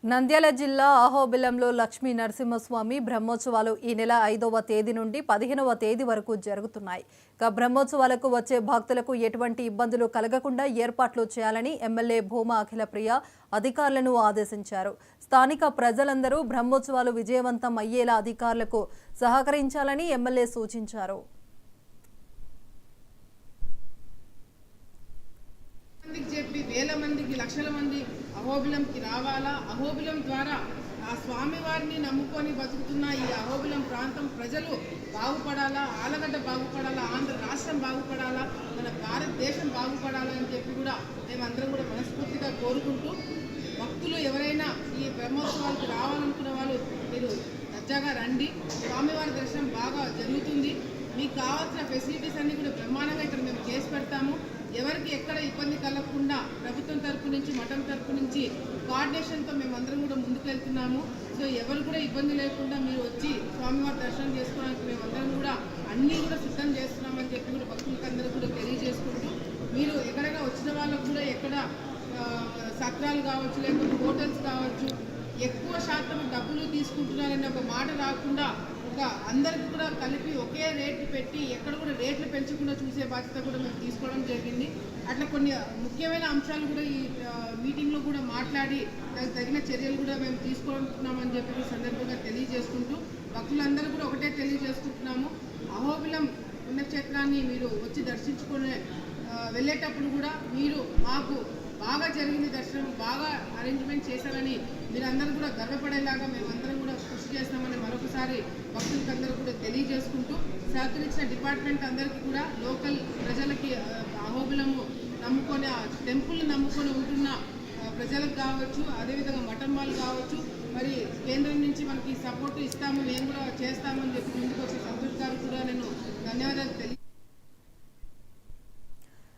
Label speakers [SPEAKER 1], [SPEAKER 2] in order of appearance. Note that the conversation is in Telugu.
[SPEAKER 1] నంద్యాల జిల్లా అహోబిలంలో లక్ష్మీ నరసింహస్వామి బ్రహ్మోత్సవాలు ఈ నెల 5వ తేదీ నుండి 15వ తేదీ వరకు జరుగుతున్నాయి. బ్రహ్మోత్సవాలకు వచ్చే భక్తులకు ఎటువంటి ఇబ్బందులు కలగకుండా ఏర్పాట్లు చేయాలని ఎమ్మెల్యే భూమా అఖిలప్రియ అధికారులను ఆదేశించారు. స్థానిక ప్రజలందరూ బ్రహ్మోత్సవాలు విజయవంతం అయ్యేలా అధికారులకు సహకరించాలని ఎమ్మెల్యే సూచించారు.
[SPEAKER 2] వేల మందికి లక్షల మంది అహోబిలంకి రావాలా, అహోబిలం ద్వారా ఆ స్వామివారిని నమ్ముకొని బతుకుతున్న ఈ అహోబిలం ప్రాంతం ప్రజలు బాగుపడాలా, ఆలగడ్డ బాగుపడాలా, ఆంధ్ర రాష్ట్రం బాగుపడాలా, మన భారతదేశం బాగుపడాలా అని చెప్పి కూడా మేమందరం కూడా మనస్ఫూర్తిగా కోరుకుంటూ, భక్తులు ఎవరైనా ఈ బ్రహ్మోత్సవాలకు రావాలనుకున్న వాళ్ళు మీరు దర్జాగా రండి. స్వామివారి దర్శనం బాగా జరుగుతుంది. మీకు కావాల్సిన ఫెసిలిటీస్ అన్నీ కూడా బ్రహ్మాండంగా ఇక్కడ మేము చేసి పెడతాము. ఎవరికి ఎక్కడ ఇబ్బంది కలగకుండా ప్రభుత్వం తరపు నుంచి, మఠం తరపు నుంచి కోఆర్డినేషన్తో మేమందరం కూడా ముందుకెళ్తున్నాము. సో ఎవరు కూడా ఇబ్బంది లేకుండా మీరు వచ్చి స్వామివారి దర్శనం చేసుకోవడానికి మేమందరం కూడా అన్నీ కూడా సిద్ధం చేస్తున్నామని చెప్పి కూడా భక్తులకు అందరూ కూడా తెలియజేసుకుంటూ, మీరు ఎక్కడైనా వచ్చిన వాళ్ళకు కూడా ఎక్కడ సత్రాలు కావచ్చు, లేకపోతే హోటల్స్ కావచ్చు, ఎక్కువ శాతం డబ్బులు తీసుకుంటున్నారని ఒక మాట రాకుండా అందరికి కూడా కలిపి ఒకే రేట్లు పెట్టి ఎక్కడ కూడా రేట్లు పెంచకుండా చూసే బాధ్యత కూడా మేము తీసుకోవడం జరిగింది. అట్లా కొన్ని ముఖ్యమైన అంశాలు కూడా ఈ మీటింగ్లో కూడా మాట్లాడి దానికి తగిన చర్యలు కూడా మేము తీసుకుంటున్నామని చెప్పి సందర్భంగా తెలియజేసుకుంటూ, భక్తులందరూ కూడా ఒకటే తెలియజేసుకుంటున్నాము. అహోబిలం పుణ్యక్షేత్రాన్ని మీరు వచ్చి దర్శించుకునే వెళ్ళేటప్పుడు కూడా మీరు మాకు బాగా జరిగింది, దర్శనం బాగా అరేంజ్మెంట్ చేశారని మీరందరూ కూడా గర్వపడేలాగా మేమందరం కూడా కృషి చేస్తామని మరొకసారి భక్తులకు అందరూ కూడా తెలియజేసుకుంటూ, సహకరించిన డిపార్ట్మెంట్ అందరికీ కూడా, లోకల్ ప్రజలకి, అహోబిలము నమ్ముకొని టెంపుల్ని నమ్ముకొని ఉంటున్న ప్రజలకు కావచ్చు, అదేవిధంగా మఠం వాళ్ళు కావచ్చు, మరి కేంద్రం నుంచి మనకి సపోర్ట్ ఇస్తాము, మేము కూడా చేస్తామని చెప్పి ముందుకు వచ్చే సంతోష్ గారు కూడా నేను ధన్యవాదాలు